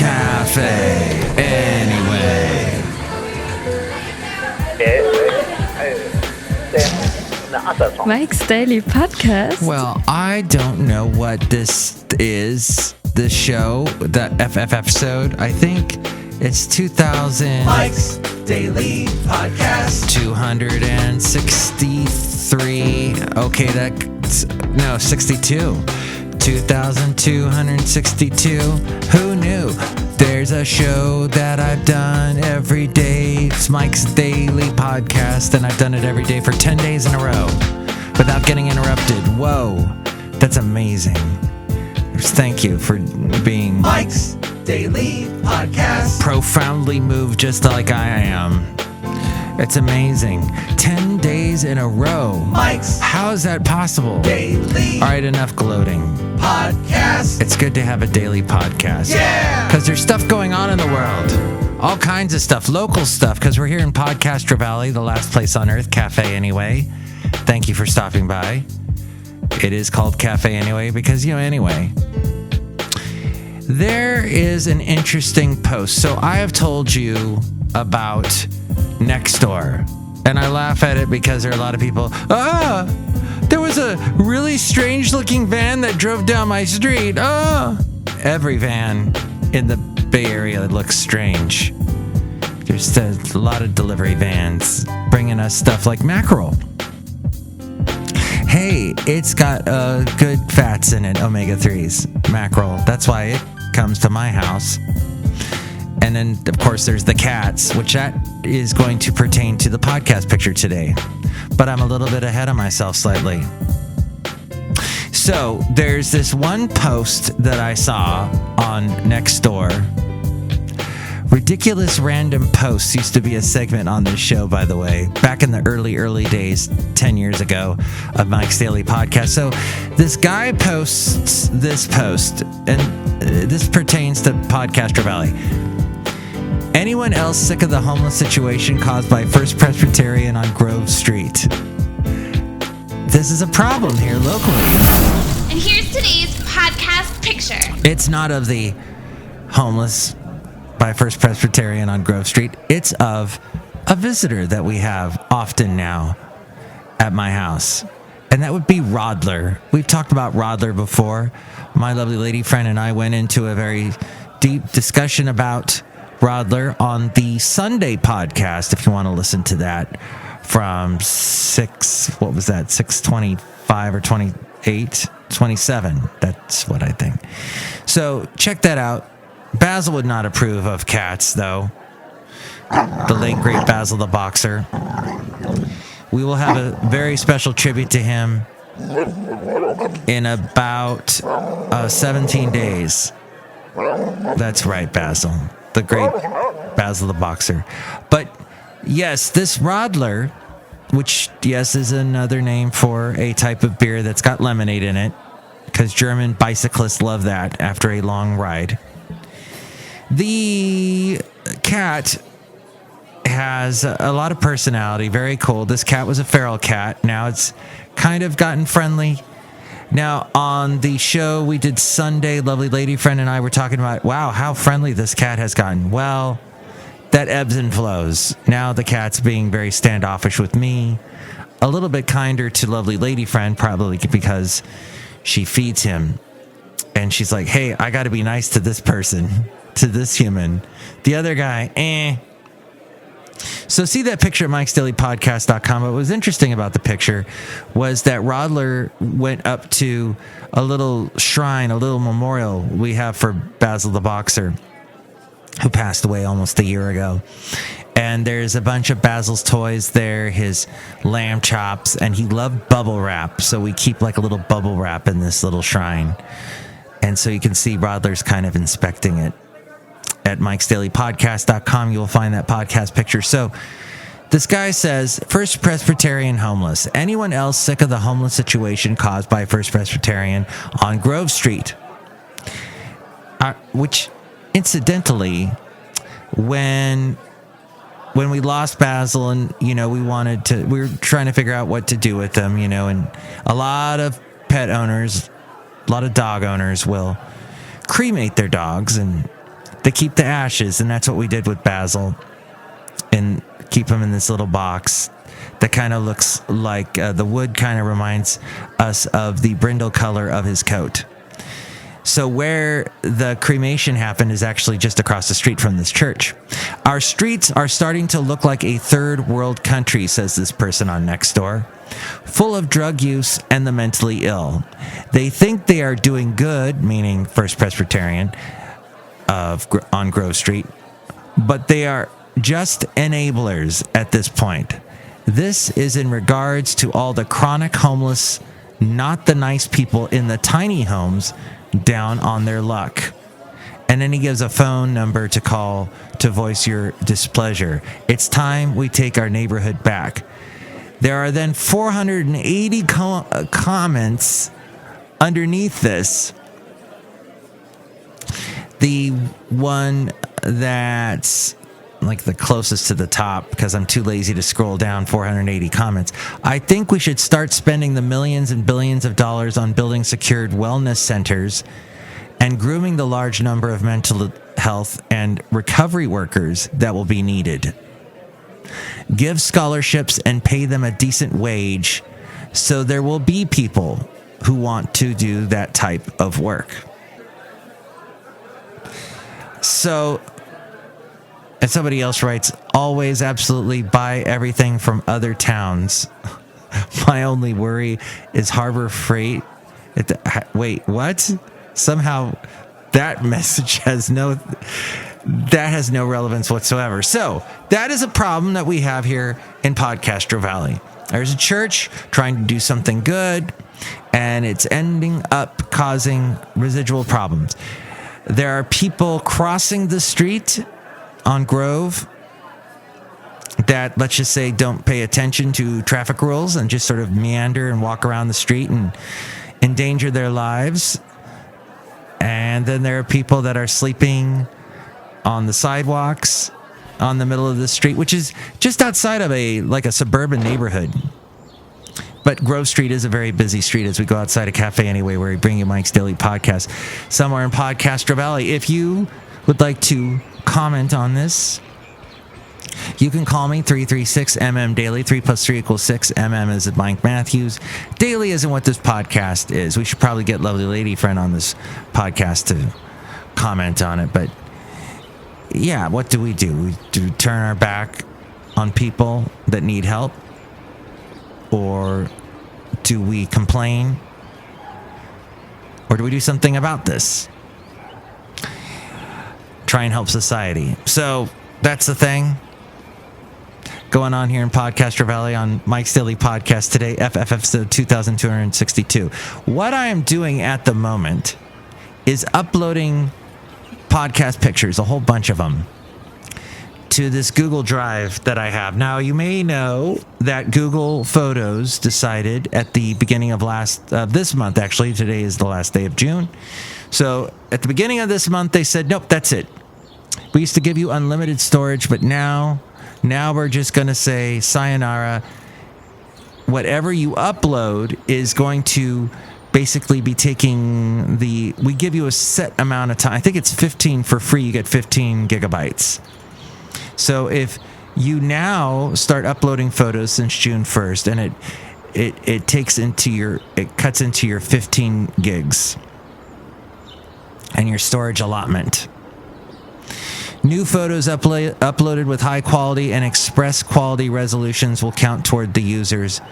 Cafe Anyway. Mike's Daily Podcast. Well, I don't know what this is, this show, the FF episode. I think it's 2000. Mike's Daily Podcast. 263. Okay, that's, no, 62. 2262. Who knew? There's a show that I've done every day. It's Mike's Daily Podcast, and I've done it every day for 10 days in a row without getting interrupted. Whoa, that's amazing. Thank you for being Mike's Daily Podcast. profoundly moved just like I am. It's amazing. 10 days in a row. Mike's How is that possible? Daily All right, enough gloating. Podcast. It's good to have a daily podcast. Yeah! Because there's stuff going on in the world. All kinds of stuff. Local stuff. Because we're here in Podcastra Valley, the last place on earth. Cafe Anyway. Thank you for stopping by. It is called Cafe Anyway because, anyway. There is an interesting post. So I have told you about Nextdoor. And I laugh at it because there are a lot of people, there was a really strange looking van that drove down my street. Every van in the Bay Area looks strange. There's a lot of delivery vans bringing us stuff like mackerel. Hey, it's got good fats in it, omega-3s, mackerel. That's why it comes to my house. And then, of course, there's the cats, which that is going to pertain to the podcast picture today. But I'm a little bit ahead of myself slightly. So there's this one post that I saw on Nextdoor. Ridiculous Random Posts used to be a segment on this show, by the way, back in the early days, 10 years ago, of Mike's Daily Podcast. So this guy posts this post, and this pertains to Podcastra Valley. Anyone else sick of the homeless situation caused by First Presbyterian on Grove Street? This is a problem here locally. And here's today's podcast picture. It's not of the homeless by First Presbyterian on Grove Street. It's of a visitor that we have often now at my house. And that would be Rodler. We've talked about Rodler before. My lovely lady friend and I went into a very deep discussion about Rodler on the Sunday podcast, if you want to listen to that, from 625 or 28, 27. That's what I think. So check that out. Basil would not approve of cats, though. The late, great Basil the Boxer. We will have a very special tribute to him in about 17 days. That's right, Basil. The great Basil the Boxer. But yes, this Rodler, which yes is another name for a type of beer that's got lemonade in it, because German bicyclists love that after a long ride. The cat has a lot of personality, very cool. This cat was a feral cat. Now it's kind of gotten friendly. Now, on the show we did Sunday, lovely lady friend and I were talking about, wow, how friendly this cat has gotten. Well, that ebbs and flows. Now the cat's being very standoffish with me, a little bit kinder to lovely lady friend, probably because she feeds him. And she's like, hey, I got to be nice to this person, to this human. The other guy, So see that picture at mikesdailypodcast.com. What was interesting about the picture was that Rodler went up to a little shrine, a little memorial we have for Basil the Boxer, who passed away almost a year ago. And there's a bunch of Basil's toys there, his lamb chops, and he loved bubble wrap. So we keep like a little bubble wrap in this little shrine. And so you can see Rodler's kind of inspecting it. At mikesdailypodcast.com, you'll find that podcast picture. So this guy says, First Presbyterian homeless. Anyone else sick of the homeless situation caused by First Presbyterian on Grove Street? Which, incidentally, when we lost Basil and, we were trying to figure out what to do with them, and a lot of pet owners, a lot of dog owners will cremate their dogs and They keep the ashes, and that's what we did with Basil, and keep him in this little box that kind of looks like the wood kind of reminds us of the brindle color of his coat. So where the cremation happened is actually just across the street from this church. Our streets are starting to look like a third world country, says this person on Nextdoor, full of drug use and the mentally ill. They think they are doing good, meaning First Presbyterian on Grove Street, but they are just enablers at this point. This is in regards to all the chronic homeless, not the nice people in the tiny homes down on their luck. And then he gives a phone number to call to voice your displeasure. It's time we take our neighborhood back. There are then 480 comments underneath this. The one that's like the closest to the top, because I'm too lazy to scroll down 480 comments. I think we should start spending the millions and billions of dollars on building secured wellness centers and grooming the large number of mental health and recovery workers that will be needed. Give scholarships and pay them a decent wage so there will be people who want to do that type of work. So, and somebody else writes, always absolutely buy everything from other towns. My only worry is Harbor Freight. Wait, what? Somehow that message has no relevance whatsoever. So that is a problem that we have here in Podcastro Valley. There's a church trying to do something good, and it's ending up causing residual problems. There are people crossing the street on Grove that, let's just say, don't pay attention to traffic rules and just sort of meander and walk around the street and endanger their lives. And then there are people that are sleeping on the sidewalks on the middle of the street, which is just outside of a suburban neighborhood. But Grove Street is a very busy street as we go outside a cafe anyway, where we bring you Mike's Daily Podcast somewhere in Podcastro Valley. If you would like to comment on this, you can call me 336-MM Daily. 3 + 3 = 6. MM is at Mike Matthews. Daily isn't what this podcast is. We should probably get lovely lady friend on this podcast to comment on it. But yeah, what do? We do turn our back on people that need help? Or do we complain? Or do we do something about this? Try and help society. So that's the thing going on here in Podcastro Valley on Mike's Daily Podcast today, FF episode 2262. What I am doing at the moment is uploading podcast pictures, a whole bunch of them, to this Google Drive that I have. Now, you may know that Google Photos decided at the beginning of this month, actually, today is the last day of June. So at the beginning of this month, they said, nope, that's it. We used to give you unlimited storage, but now we're just going to say sayonara. Whatever you upload is going to basically be taking we give you a set amount of time. I think it's 15 for free. You get 15 gigabytes. So if you now start uploading photos since June 1st, and it cuts into your 15 gigs and your storage allotment. New photos uploaded with high quality and express quality resolutions will count toward the user's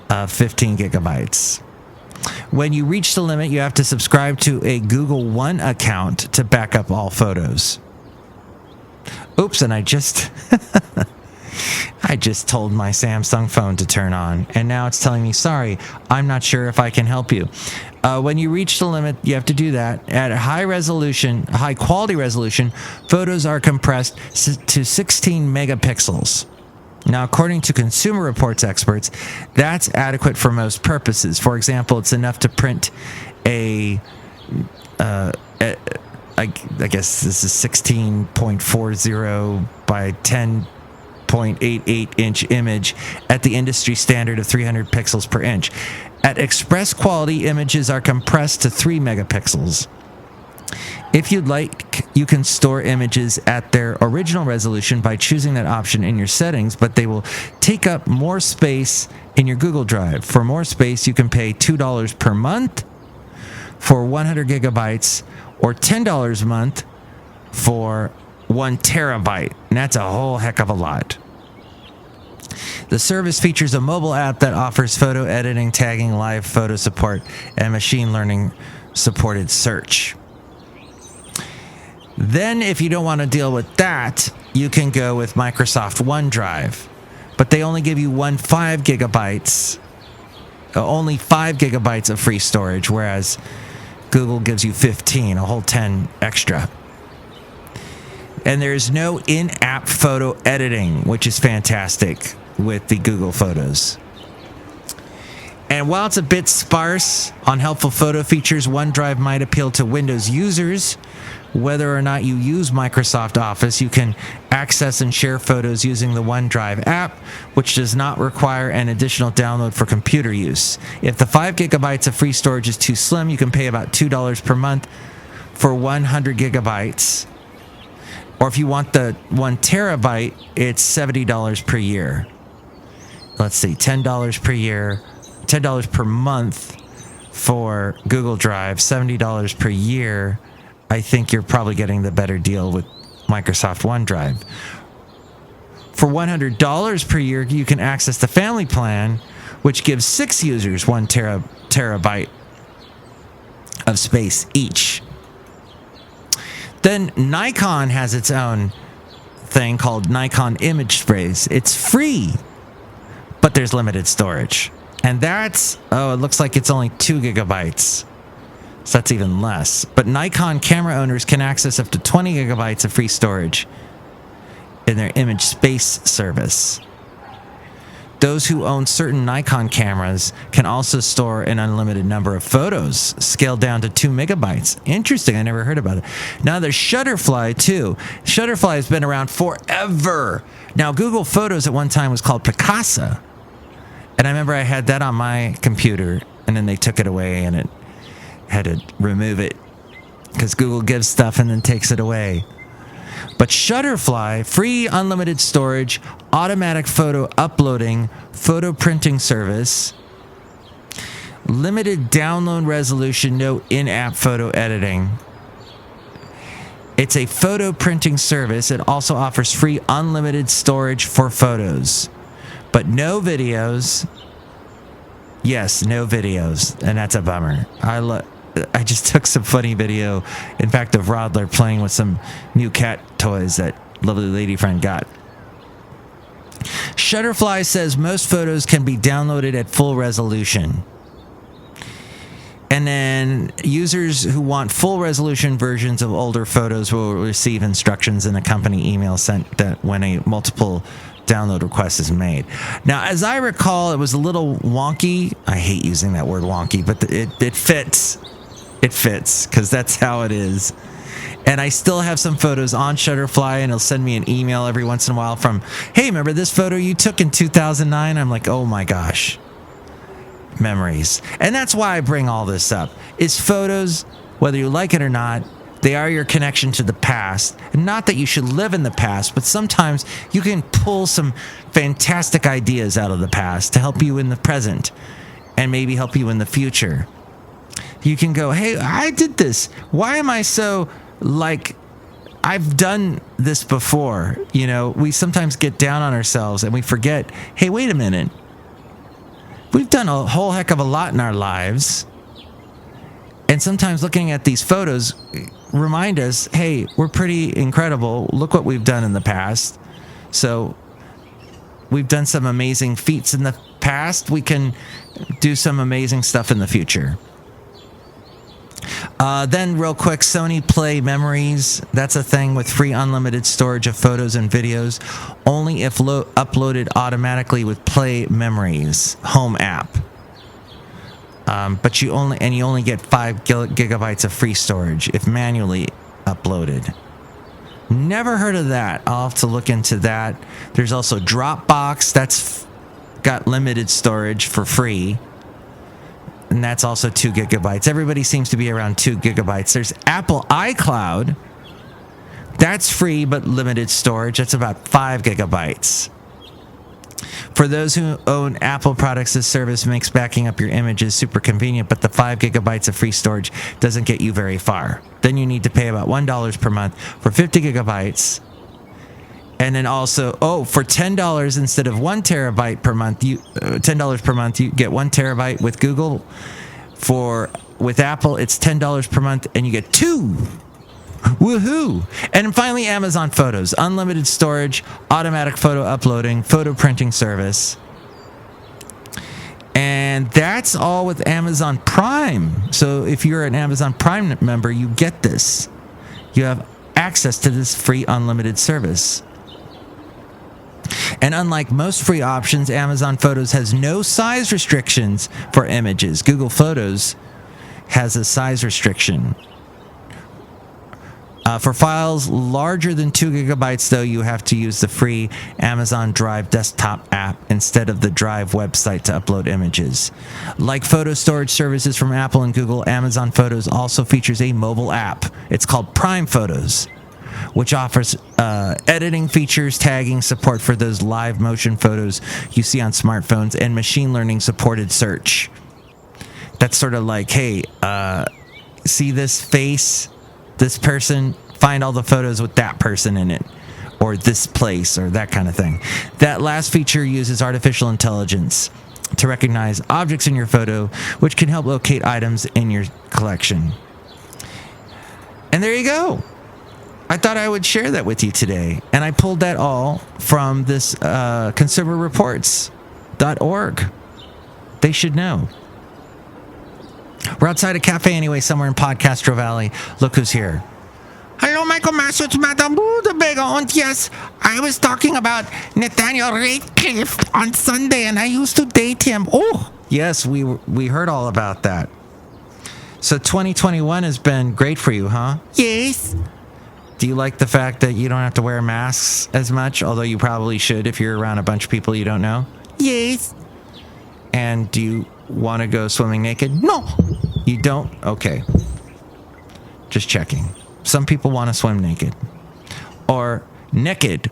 15 gigabytes. When you reach the limit, you have to subscribe to a Google One account to back up all photos. Oops, and I just told my Samsung phone to turn on, and now it's telling me, sorry, I'm not sure if I can help you. When you reach the limit, you have to do that. At a high quality resolution, photos are compressed to 16 megapixels. Now, according to Consumer Reports experts, that's adequate for most purposes. For example, it's enough to print I guess this is 16.40 by 10.88 inch image at the industry standard of 300 pixels per inch. At express quality, images are compressed to 3 megapixels. If you'd like, you can store images at their original resolution by choosing that option in your settings, but they will take up more space in your Google Drive. For more space, you can pay $2 per month for 100 gigabytes or $10 a month for 1 terabyte. And that's a whole heck of a lot. The service features a mobile app that offers photo editing, tagging, live photo support, and machine learning supported search. Then, if you don't want to deal with that, you can go with Microsoft OneDrive. But they only give you only 5 gigabytes of free storage, whereas Google gives you 15, a whole 10 extra. And there's no in-app photo editing, which is fantastic with the Google Photos. And while it's a bit sparse on helpful photo features, OneDrive might appeal to Windows users. Whether or not you use Microsoft Office, you can access and share photos using the OneDrive app, which does not require an additional download for computer use. If the 5 gigabytes of free storage is too slim, you can pay about $2 per month for 100 gigabytes. Or if you want the 1 terabyte, it's $70 per year. Let's see, $10 per year, $10 per month for Google Drive, $70 per year. I think you're probably getting the better deal with Microsoft OneDrive. For $100 per year, you can access the family plan, which gives 6 users 1 terabyte of space each. Then Nikon has its own thing called Nikon Image Sprays. It's free, but there's limited storage. And that's, it looks like it's only 2 gigabytes. So that's even less. But Nikon camera owners can access up to 20 gigabytes of free storage in their image space service. Those who own certain Nikon cameras can also store an unlimited number of photos, scaled down to 2 megabytes. Interesting, I never heard about it. Now there's Shutterfly too. Shutterfly has been around forever. Now Google Photos at one time was called Picasa. And I remember I had that on my computer, and then they took it away, and it had to remove it because Google gives stuff and then takes it away. But Shutterfly, free unlimited storage, automatic photo uploading, photo printing service, limited download resolution, no in-app photo editing. It's a photo printing service. It also offers free unlimited storage for photos, but no videos. Yes, no videos, and that's a bummer. I just took some funny video, in fact, of Rodler playing with some new cat toys that lovely lady friend got. Shutterfly says most photos can be downloaded at full resolution. And then users who want full resolution versions of older photos will receive instructions in a company email sent that when a multiple download request is made. Now, as I recall, it was a little wonky. I hate using that word wonky, but it fits. It fits because that's how it is. And I still have some photos on Shutterfly, and it'll send me an email every once in a while from, hey, remember this photo you took in 2009? I'm like, oh my gosh. Memories. And that's why I bring all this up. Is photos, whether you like it or not, they are your connection to the past. And not that you should live in the past, but sometimes you can pull some fantastic ideas out of the past to help you in the present and maybe help you in the future. You can go, hey, I did this. Why am I so like, I've done this before? You know, we sometimes get down on ourselves and we forget, hey, wait a minute. We've done a whole heck of a lot in our lives. And sometimes looking at these photos remind us, hey, we're pretty incredible. Look what we've done in the past. So we've done some amazing feats in the past. We can do some amazing stuff in the future. Then real quick, Sony Play Memories. That's a thing with free unlimited storage of photos and videos, only if uploaded automatically with Play Memories home app. But you only get 5 gigabytes of free storage if manually uploaded. Never heard of that. I'll have to look into that. There's also Dropbox. That's got limited storage for free. and that's also 2 gigabytes. Everybody seems to be around 2 gigabytes. There's Apple iCloud. That's free but limited storage. That's about 5 gigabytes. For those who own Apple products, this service makes backing up your images super convenient, but the 5 gigabytes of free storage doesn't get you very far. Then you need to pay about $1 per month for 50 gigabytes. And then also, for $10 instead of 1 terabyte per month, $10 per month, you get 1 terabyte with Google. With Apple, it's $10 per month, and you get 2. Woohoo! And finally, Amazon Photos. Unlimited storage, automatic photo uploading, photo printing service. And that's all with Amazon Prime. So if you're an Amazon Prime member, you get this. You have access to this free unlimited service. And unlike most free options, Amazon Photos has no size restrictions for images. Google Photos has a size restriction. For files larger than 2 gigabytes, though, you have to use the free Amazon Drive desktop app instead of the Drive website to upload images. Like photo storage services from Apple and Google, Amazon Photos also features a mobile app. It's called Prime Photos, which offers editing features, tagging, support for those live motion photos you see on smartphones, and machine learning supported search. That's sort of like, hey, see this face, this person, find all the photos with that person in it, or this place, or that kind of thing. That last feature uses artificial intelligence to recognize objects in your photo, which can help locate items in your collection. And there you go. I thought I would share that with you today. And I pulled that all from this consumerreports.org. They should know. We're outside a cafe anyway, somewhere in Podcastro Valley. Look who's here. Hello, Michael Masters, Madame Rudebega. And yes, I was talking about Nathaniel Ratcliffe on Sunday, and I used to date him. Oh, yes, we heard all about that. So 2021 has been great for you, huh? Yes. Do you like the fact that you don't have to wear masks as much, although you probably should if you're around a bunch of people you don't know? Yes. And do you want to go swimming naked? No. You don't? Okay. Just checking. Some people want to swim naked. Or naked.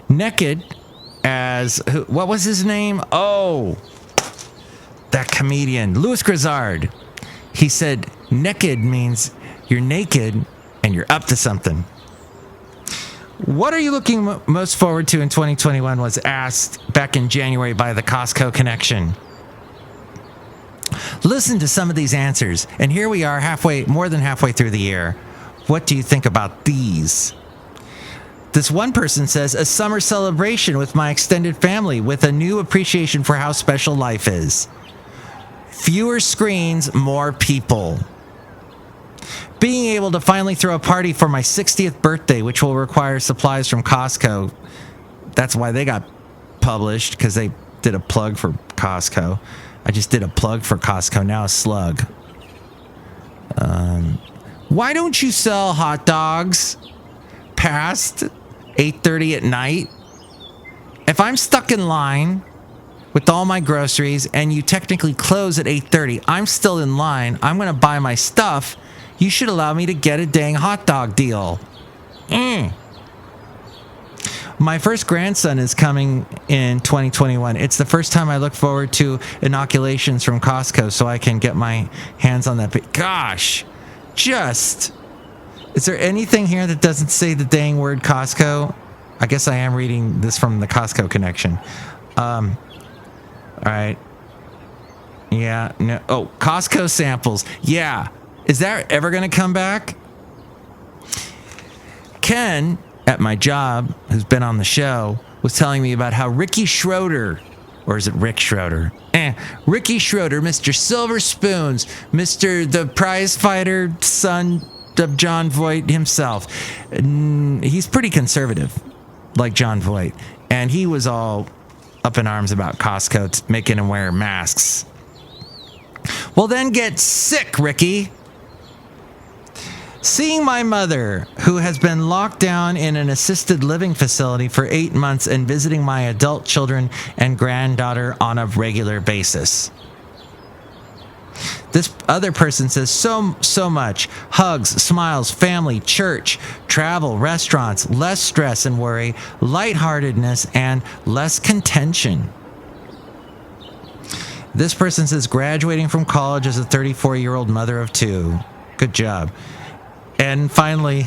Naked as... what was his name? Oh, that comedian. Louis Grizzard. He said naked means you're naked and you're up to something. What are you looking most forward to in 2021 was asked back in January by the Costco Connection. Listen to some of these answers, and here we are more than halfway through the year. What do you think about these? This one person says, a summer celebration with my extended family with a new appreciation for how special life is. Fewer screens, more people. Being able to finally throw a party for my 60th birthday, which will require supplies from Costco. That's why they got published, because they did a plug for Costco. I just did a plug for Costco, now a slug. Why don't you sell hot dogs past 8:30 at night? If I'm stuck in line with all my groceries and you technically close at 8:30, I'm still in line. I'm going to buy my stuff. You should allow me to get a dang hot dog deal. My first grandson is coming in 2021. It's the first time I look forward to inoculations from Costco so I can get my hands on that. Gosh, is there anything here that doesn't say the dang word Costco? I guess I am reading this from the Costco Connection. All right. Yeah, no. Oh, Costco samples. Yeah. Is that ever going to come back? Ken, at my job, who's been on the show, was telling me about how Ricky Schroeder, or is it Rick Schroeder? Ricky Schroeder, Mr. Silver Spoons, Mr. the prize fighter, son of John Voight himself. He's pretty conservative, like John Voight. And he was all up in arms about Costco making him wear masks. Well, then get sick, Ricky. Seeing my mother, who has been locked down in an assisted living facility for 8 months, and visiting my adult children and granddaughter on a regular basis. This other person says so much. Hugs, smiles, family, church, travel, restaurants, less stress and worry, lightheartedness, and less contention. This person says graduating from college as a 34-year-old mother of 2. Good job. And finally,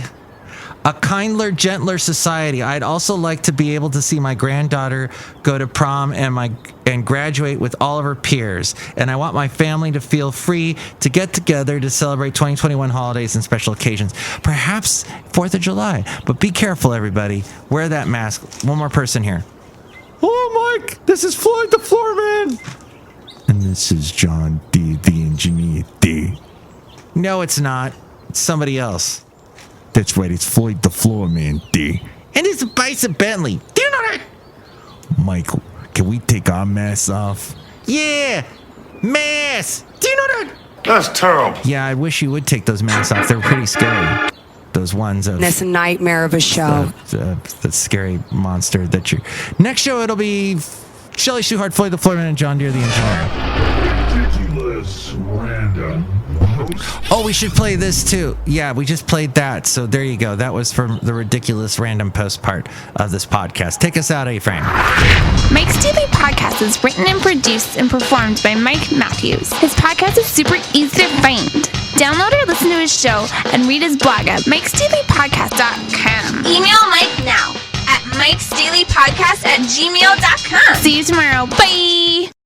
a kinder, gentler society. I'd also like to be able to see my granddaughter go to prom and graduate with all of her peers. And I want my family to feel free to get together to celebrate 2021 holidays and special occasions. Perhaps 4th of July. But be careful, everybody. Wear that mask. One more person here. Hello, Mike. This is Floyd the Floorman. And this is John D, the engineer D. No, it's not. It's somebody else. That's right, it's Floyd the Floorman D. And it's Bison Bentley. Do you know that? Michael, can we take our masks off? Yeah, masks. Do you know that? That's terrible. Yeah, I wish you would take those masks off. They're pretty scary. Those ones of It's a nightmare of a show. the scary monster that you. Next show it'll be Shelley Shuhart, Floyd the Floorman, and John Deere the engineer. Ridiculous random. Oh, we should play this too. Yeah, we just played that. So there you go. That was from the ridiculous random post part of this podcast. Take us out, A-Frame. Mike's Daily Podcast is written and produced and performed by Mike Matthews. His podcast is super easy to find. Download or listen to his show and read his blog at mikesdailypodcast.com. Email Mike now at mikesdailypodcast@gmail.com. See you tomorrow. Bye.